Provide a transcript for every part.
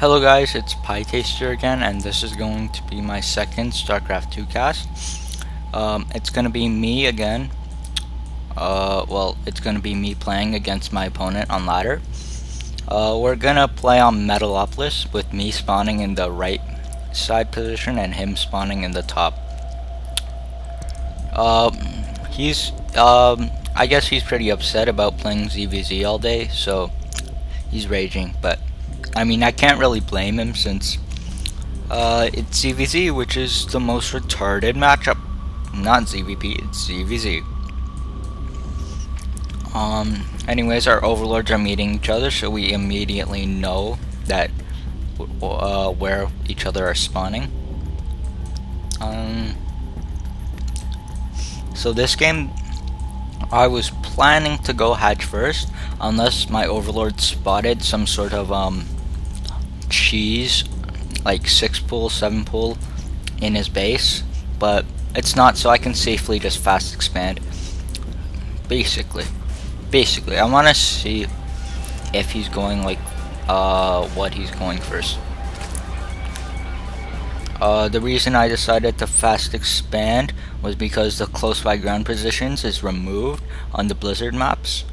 Hello guys, it's PieTaster again, and this is going to be my second Starcraft 2 cast. It's going to be me again. It's going to be me playing against my opponent on ladder. We're going to play on Metalopolis with me spawning in the right side position and him spawning in the top. I guess he's pretty upset about playing ZVZ all day, so he's raging, but I mean, I can't really blame him since it's ZVZ, which is the most retarded matchup. Not ZVP, it's ZVZ. Anyways, our overlords are meeting each other, so we immediately know that where each other are spawning. So this game, I was planning to go hatch first, unless my overlord spotted some sort of cheese, like 6 pool, 7 pool in his base, but it's not, so I can safely just fast expand. Basically, I want to see if he's going like what he's going first. The reason I decided to fast expand was because the close by ground positions is removed on the blizzard maps,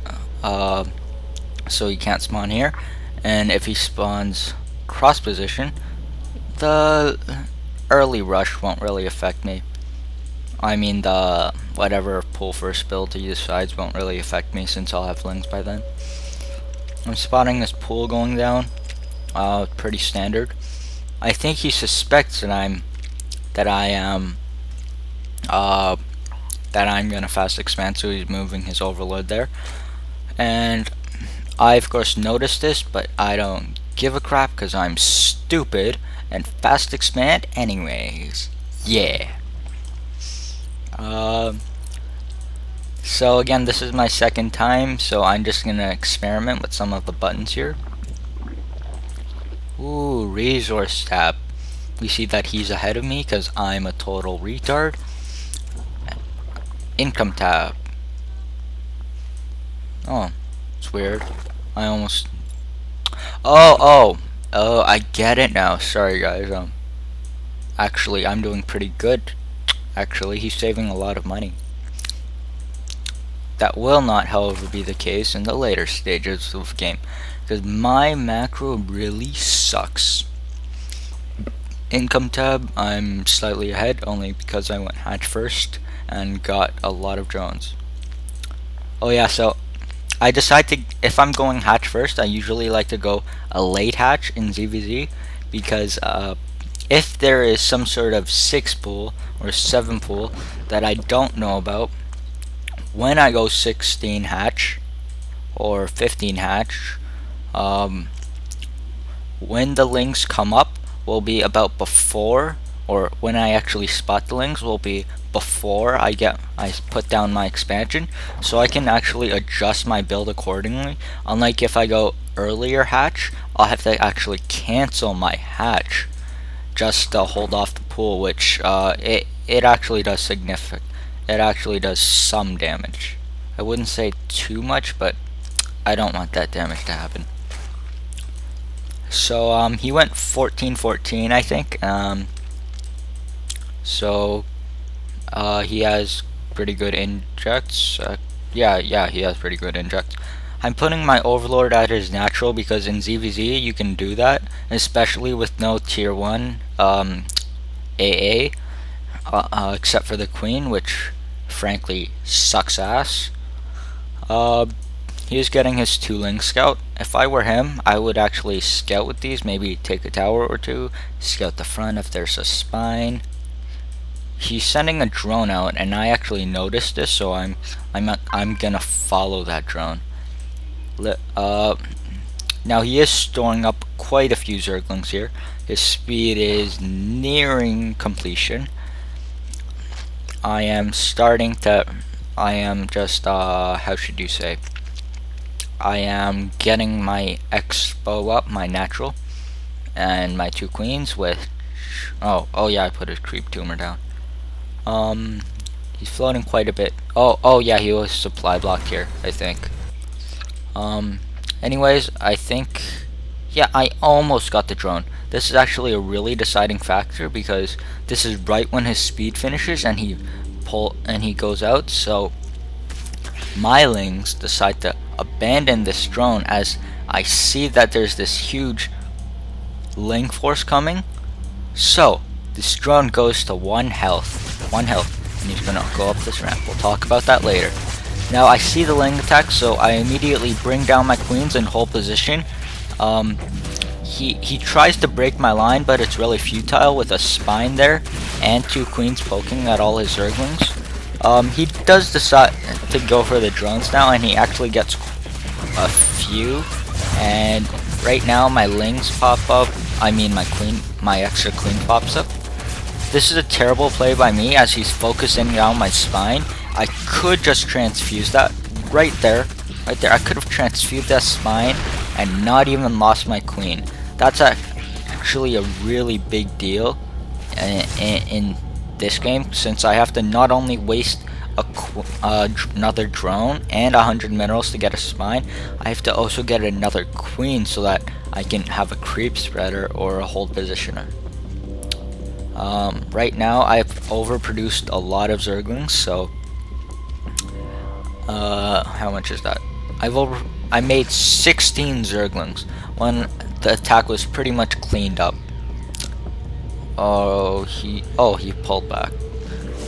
so he can't spawn here, and if he spawns cross position, the early rush won't really affect me. I mean, the whatever pull first build to either sides won't really affect me since I'll have lings by then. I'm spotting this pool going down, pretty standard. I think he suspects that I'm gonna fast expand, so he's moving his overload there. And I of course noticed this, but I don't give a crap because I'm stupid and fast expand anyways. Yeah. So again, this is my second time, so I'm just gonna experiment with some of the buttons here. Ooh, resource tab. We see that he's ahead of me because I'm a total retard. Income tab. Oh, it's weird. I almost... Oh, I get it now. Sorry guys. Actually, I'm doing pretty good. Actually, he's saving a lot of money. That will not, however, be the case in the later stages of the game, because my macro really sucks. Income tab, I'm slightly ahead, only because I went hatch first and got a lot of drones. Oh yeah, so I decide to, if I'm going hatch first, I usually like to go a late hatch in ZVZ, because if there is some sort of 6 pool or 7 pool that I don't know about, when I go 16 hatch or 15 hatch, when the links come up will be about before, or when I actually spot the links will be before I put down my expansion, so I can actually adjust my build accordingly. Unlike if I go earlier hatch, I'll have to actually cancel my hatch just to hold off the pool, which it actually does significant. It actually does some damage. I wouldn't say too much, but I don't want that damage to happen. So he went 14-14, I think. So he has pretty good injects. Yeah, he has pretty good injects. I'm putting my overlord at his natural because in ZVZ you can do that, especially with no tier 1 AA, except for the queen, which frankly sucks ass. He's getting his 2-ling scout. If I were him, I would actually scout with these, maybe take a tower or two, scout the front if there's a spine. He's sending a drone out, and I actually noticed this, so I'm gonna follow that drone. Now he is storing up quite a few zerglings here. His speed is nearing completion. I am just how should you say, I am getting my expo up, my natural, and my 2 queens with, oh yeah, I put his creep tumor down. He's floating quite a bit. Oh yeah, he was supply block here, I think. Anyways, I think Yeah, I almost got the drone. This is actually a really deciding factor because this is right when his speed finishes and he goes out. So my lings decide to abandon this drone as I see that there's this huge ling force coming. So this drone goes to one health, and he's gonna go up this ramp. We'll talk about that later. Now I see the ling attack, so I immediately bring down my queens and hold position. He tries to break my line, but it's really futile with a spine there and two queens poking at all his zerglings. He does decide to go for the drones now, and he actually gets a few. And right now my lings pop up. I mean my extra queen pops up. This is a terrible play by me as he's focusing down my spine. I could just transfuse that right there. I could have transfused that spine and not even lost my queen. That's actually a really big deal in this game, since I have to not only waste another drone and 100 minerals to get a spine, I have to also get another queen so that I can have a creep spreader or a hold positioner. Right now I've overproduced a lot of zerglings, so how much is that? I made 16 zerglings when the attack was pretty much cleaned up. He pulled back.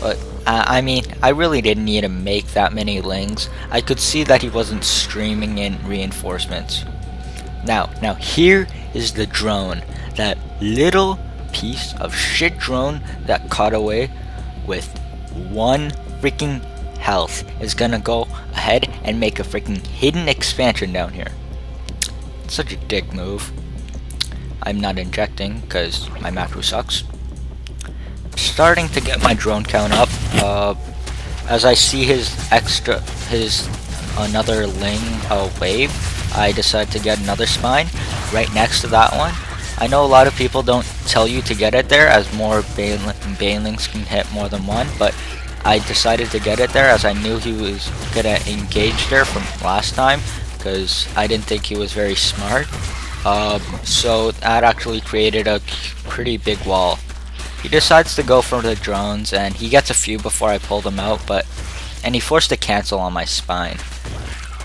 But I mean, I really didn't need to make that many lings. I could see that he wasn't streaming in reinforcements. Now here is the drone. That little piece of shit drone that caught away with one freaking health is gonna go ahead and make a freaking hidden expansion down here. Such a dick move. I'm not injecting because my macro sucks. Starting to get my drone count up. As I see his another ling wave, I decide to get another spine right next to that one. I know a lot of people don't tell you to get it there, as more banelings can hit more than one, but I decided to get it there as I knew he was gonna engage there from last time, because I didn't think he was very smart. So that actually created a pretty big wall. He decides to go for the drones, and he gets a few before I pulled him out, and he forced to cancel on my spine.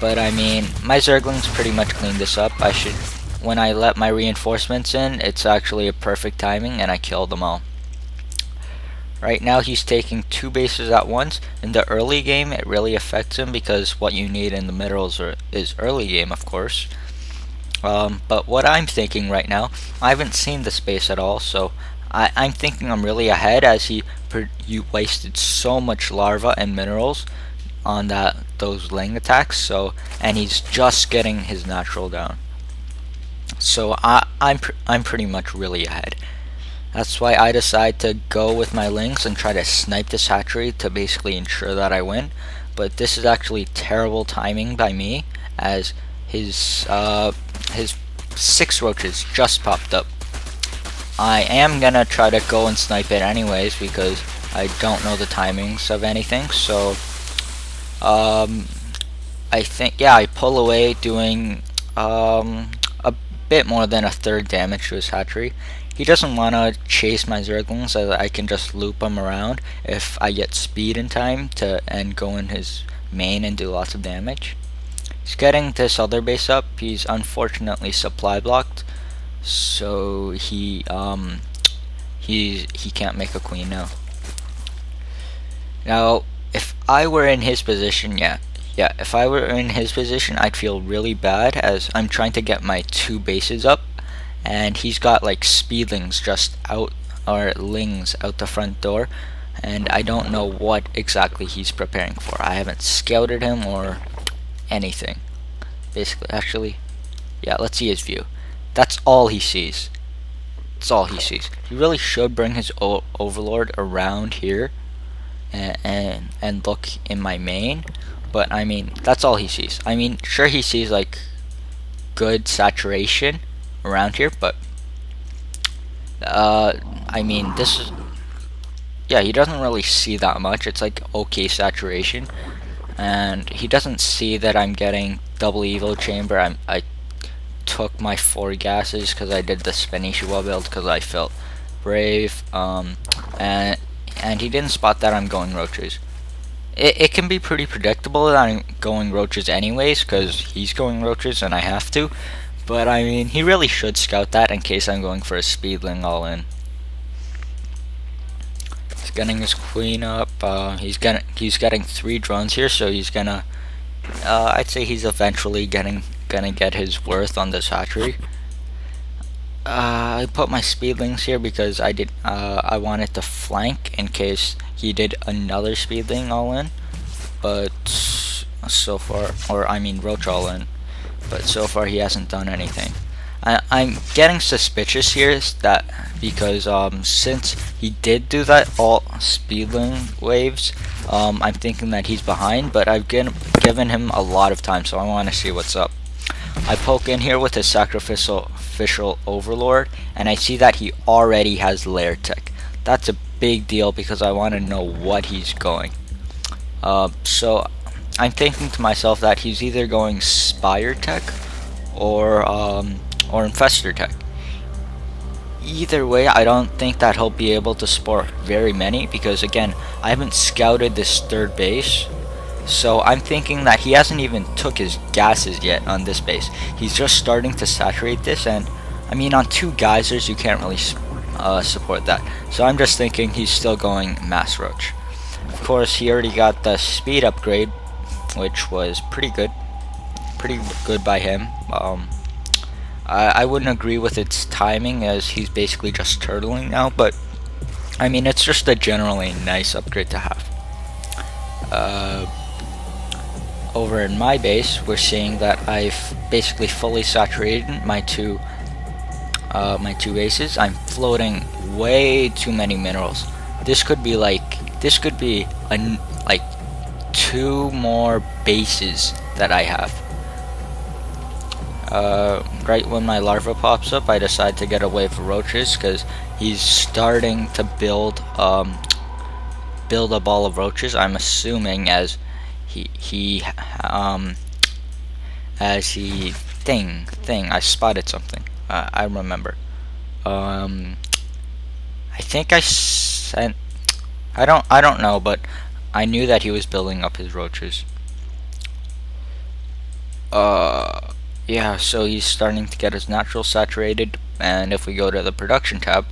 But I mean, my zerglings pretty much cleaned this up. When I let my reinforcements in, it's actually a perfect timing, and I killed them all. Right now he's taking two bases at once. In the early game it really affects him because what you need in the minerals is early game, of course. But what I'm thinking right now, I haven't seen the space at all, so I'm thinking I'm really ahead as you wasted so much larva and minerals on those ling attacks, and he's just getting his natural down. So I'm pretty much really ahead. That's why I decide to go with my lings and try to snipe this hatchery to basically ensure that I win. But this is actually terrible timing by me, as his 6 roaches just popped up. I am gonna try to go and snipe it anyways because I don't know the timings of anything. So I think, yeah, I pull away doing a bit more than a third damage to his hatchery. He doesn't want to chase my zerglings, so that I can just loop him around if I get speed in time and go in his main and do lots of damage. He's getting this other base up. He's unfortunately supply blocked, so he can't make a queen now. Now, if I were in his position, if I were in his position, I'd feel really bad as I'm trying to get my 2 bases up, and he's got like speedlings just out, or lings out the front door, and I don't know what exactly he's preparing for. I haven't scouted him or anything. Basically, actually, yeah, let's see his view. That's all he sees. That's all he sees. He really should bring his overlord around here and look in my main, but I mean, that's all he sees. I mean, sure, he sees like good saturation around here, but I mean, this is, yeah, he doesn't really see that much. It's like okay saturation, and he doesn't see that I'm getting double evo chamber. I took my 4 gases because I did the spinny Shiwa build because I felt brave. And he didn't spot that I'm going roaches. It can be pretty predictable that I'm going roaches anyways because he's going roaches and I have to. But I mean, he really should scout that in case I'm going for a speedling all in. He's getting his queen up. He's getting 3 drones here, so he's gonna. I'd say he's eventually gonna get his worth on this hatchery. I put my speedlings here because I wanted to flank in case he did another speedling all in, but so far, or I mean roach all in, but so far he hasn't done anything. I'm getting suspicious here that because since he did do that all speedling waves, I'm thinking that he's behind, but I've given him a lot of time, so I want to see what's up. I poke in here with his sacrificial overlord, and I see that he already has lair tech. That's a big deal because I want to know what he's going. So I'm thinking to myself that he's either going spire tech or infestor tech. Either way, I don't think that he'll be able to sport very many because again, I haven't scouted this 3rd base. So I'm thinking that he hasn't even took his gases yet on this base. He's just starting to saturate this, and I mean on 2 geysers you can't really support that. So I'm just thinking he's still going mass roach. Of course, he already got the speed upgrade, which was pretty good by him. I wouldn't agree with its timing as he's basically just turtling now, but I mean it's just a generally nice upgrade to have. Over in my base, we're seeing that I've basically fully saturated my two bases. I'm floating way too many minerals. This could be like 2 more bases that I have. Right when my larva pops up, I decide to get a wave of roaches because he's starting to build a ball of roaches. I'm assuming as he I spotted something. I remember. I think I sent. I don't know, but I knew that he was building up his roaches. Yeah, so he's starting to get his natural saturated, and if we go to the production tab,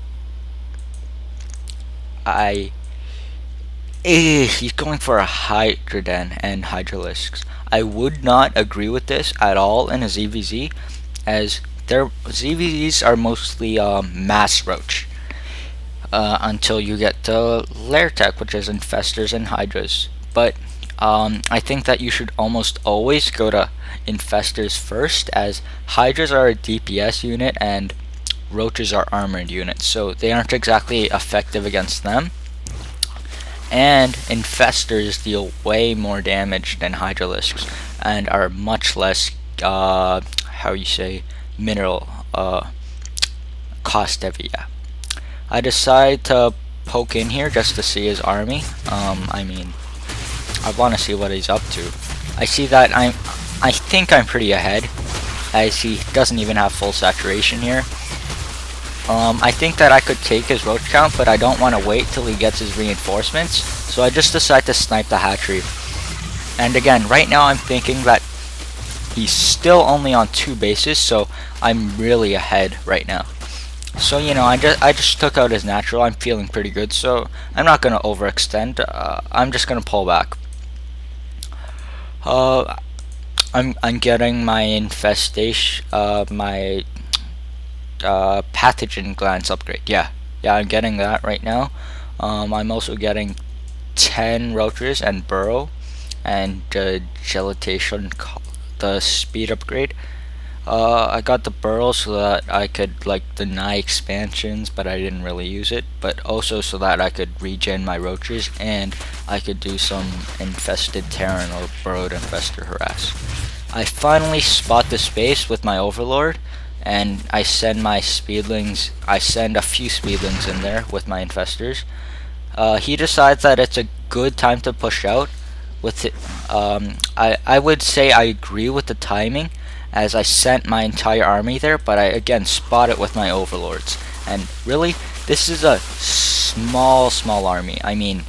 he's going for a Hydroden and Hydralisks. I would not agree with this at all in a ZVZ, as their ZVZs are mostly mass roach until you get to lair tech, which is infestors and hydras. But I think that you should almost always go to infestors first, as hydras are a DPS unit and roaches are armored units, so they aren't exactly effective against them. And infestors deal way more damage than hydralisks and are much less mineral cost heavy. Yeah, I decide to poke in here just to see his army. I mean, I want to see what he's up to. I see that I think I'm pretty ahead, as he doesn't even have full saturation here. I think that I could take his roach count, but I don't want to wait till he gets his reinforcements, so I just decide to snipe the hatchery. And again, right now I'm thinking that he's still only on 2 bases, so I'm really ahead right now. So you know, I just took out his natural. I'm feeling pretty good, so I'm not gonna overextend. I'm just gonna pull back. I'm getting my infestation, my pathogen glands upgrade. Yeah, I'm getting that right now. I'm also getting 10 roaches and burrow, and gelatation, the speed upgrade. I got the burrow so that I could like deny expansions, but I didn't really use it. But also so that I could regen my roaches and I could do some infested Terran or burrowed infestor harass. I finally spot the space with my overlord, and I send my speedlings. I send a few speedlings in there with my infestors. He decides that it's a good time to push out with it. I would say I agree with the timing, as I sent my entire army there, but I again spot it with my overlords. And really, this is a small army. I mean,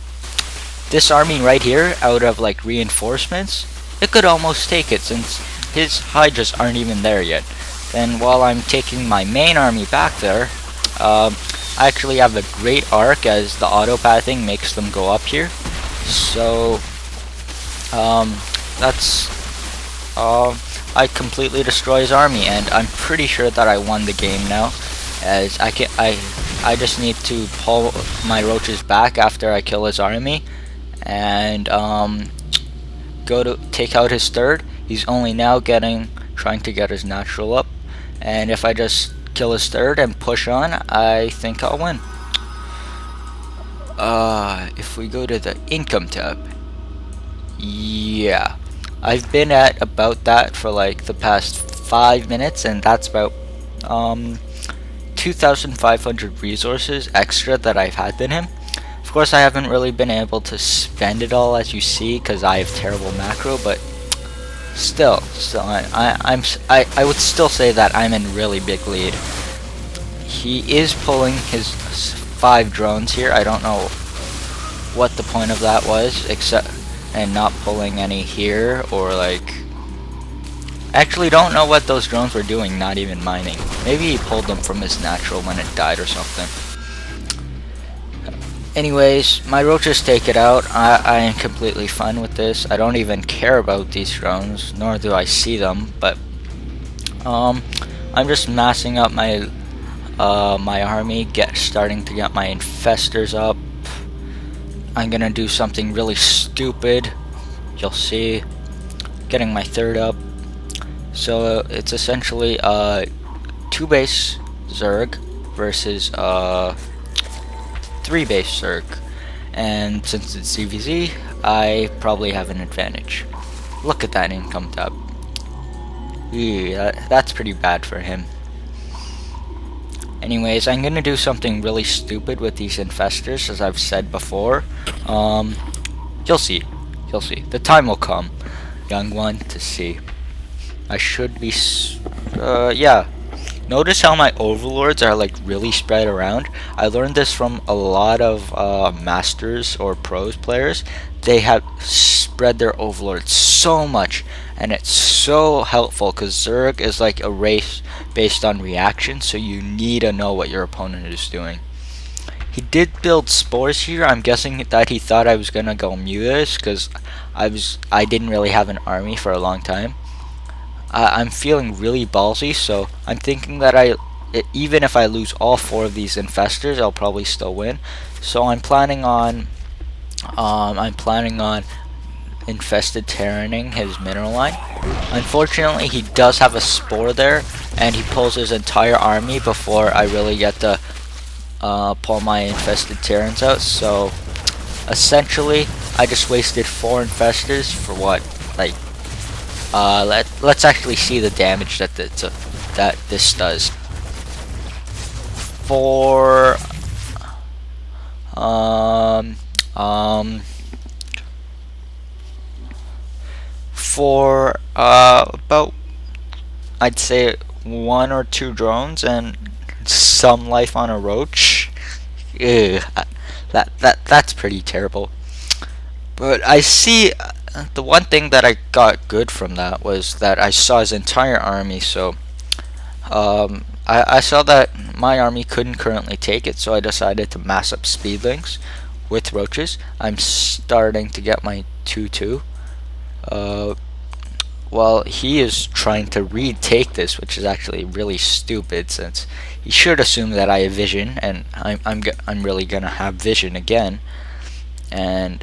this army right here, out of like reinforcements, it could almost take it since his hydras aren't even there yet. Then while I'm taking my main army back there, I actually have a great arc as the auto-pathing makes them go up here. So that's I completely destroy his army, and I'm pretty sure that I won the game now, as I just need to pull my roaches back after I kill his army, and go to take out his third. He's only now trying to get his natural up, and if I just kill his third and push on, I think I'll win. If we go to the income tab, yeah, I've been at about that for like the past 5 minutes, and that's about 2,500 resources extra that I've had in him. Of course, I haven't really been able to spend it all, as you see, because I have terrible macro, but still, I would still say that I'm in really big lead. He is pulling his 5 drones here. I don't know what the point of that was, except and not pulling any here, or like, actually don't know what those drones were doing, not even mining. Maybe he pulled them from his natural when it died or something. Anyways, my roaches take it out. I am completely fine with this. I don't even care about these drones, nor do I see them, but I'm just massing up my my army, starting to get my infestors up. I'm gonna do something really stupid. You'll see. Getting my third up. So it's essentially 2 base Zerg versus 3 base Zerg, and since it's CVZ, I probably have an advantage. Look at that income tab. That's pretty bad for him. Anyways, I'm gonna do something really stupid with these infestors, as I've said before. You'll see. You'll see. The time will come, young one, to see. I should be. Yeah. Notice how my overlords are like really spread around. I learned this from a lot of masters or pros players. They have spread their overlords so much, and it's so helpful because Zerg is like a race based on reaction, so you need to know what your opponent is doing. He did build spores here. I'm guessing that he thought I was gonna go Mutas because I didn't really have an army for a long time. I'm feeling really ballsy, so I'm thinking that even if I lose all 4 of these infestors, I'll probably still win. So I'm planning on infested terraning his mineral line. Unfortunately, he does have a spore there, and he pulls his entire army before I really get to pull my infested terrans out. So essentially, I just wasted 4 infestors for what, like. Let's actually see the damage that this does. For about, I'd say 1 or 2 drones and some life on a roach. Ew, that's pretty terrible. But I see. The one thing that I got good from that was that I saw his entire army, so I saw that my army couldn't currently take it, so I decided to mass up speedlings with roaches. I'm starting to get my 2-2. Well, he is trying to retake this, which is actually really stupid, since he should assume that I have vision, and I'm really gonna have vision again. And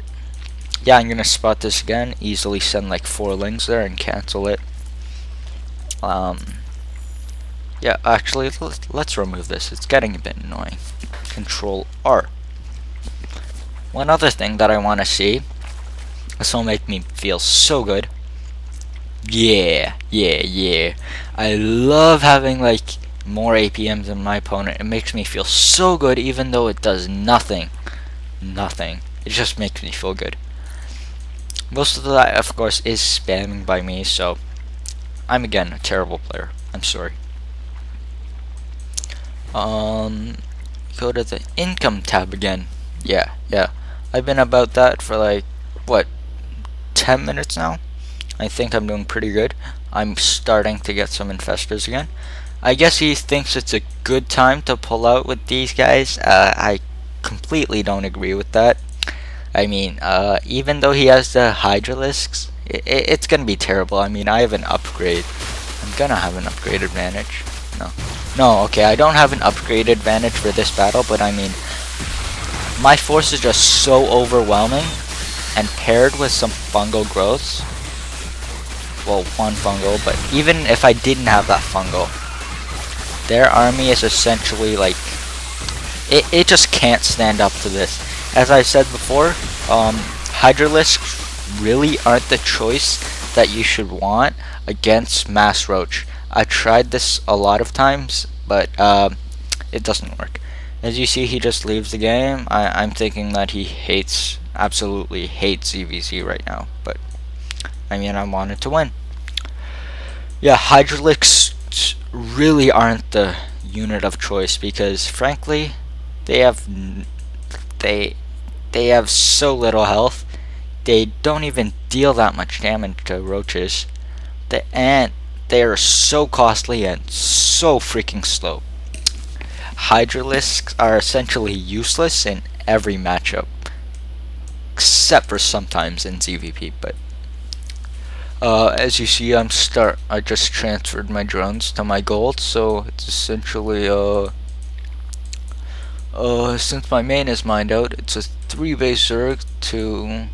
yeah, I'm gonna spot this again, easily send like 4 lings there and cancel it. Yeah, actually, let's remove this. It's getting a bit annoying. Control R. One other thing that I want to see. This will make me feel so good. Yeah. I love having like more APMs than my opponent. It makes me feel so good, even though it does nothing. It just makes me feel good. Most of that, of course, is spamming by me, so I'm again a terrible player. I'm sorry. Go to the income tab again. Yeah. I've been about that for like, what, 10 minutes now? I think I'm doing pretty good. I'm starting to get some infestors again. I guess he thinks it's a good time to pull out with these guys. I completely don't agree with that. I mean, even though he has the Hydralisks, it's gonna be terrible. I mean, I have an upgrade. I'm gonna have an upgrade advantage. No, okay, I don't have an upgrade advantage for this battle, but I mean, my force is just so overwhelming, and paired with some fungal growths, well, one fungal, but even if I didn't have that fungal, their army is essentially like, it just can't stand up to this. As I said before, Hydralisks really aren't the choice that you should want against Mass Roach. I tried this a lot of times, but it doesn't work. As you see, he just leaves the game. I'm thinking that he absolutely hates ZVZ right now, but I mean, I wanted to win. Yeah, Hydralisks really aren't the unit of choice because, frankly, they have they they have so little health. They don't even deal that much damage to roaches. And they are so costly and so freaking slow. Hydralisks are essentially useless in every matchup, except for sometimes in ZVP. But as you see, I just transferred my drones to my gold, so it's essentially since my main is mined out, it's a 3-base Zerg to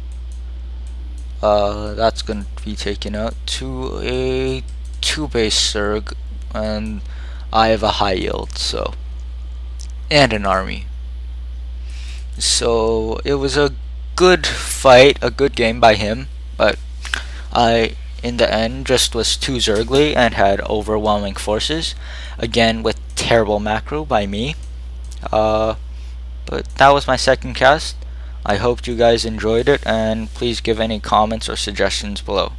that's going to be taken out to a 2-base Zerg, and I have a high yield, so, and an army. So it was a good fight, a good game by him, but I, in the end, just was too Zergly and had overwhelming forces, again with terrible macro by me. But that was my second cast. I hope you guys enjoyed it, and please give any comments or suggestions below.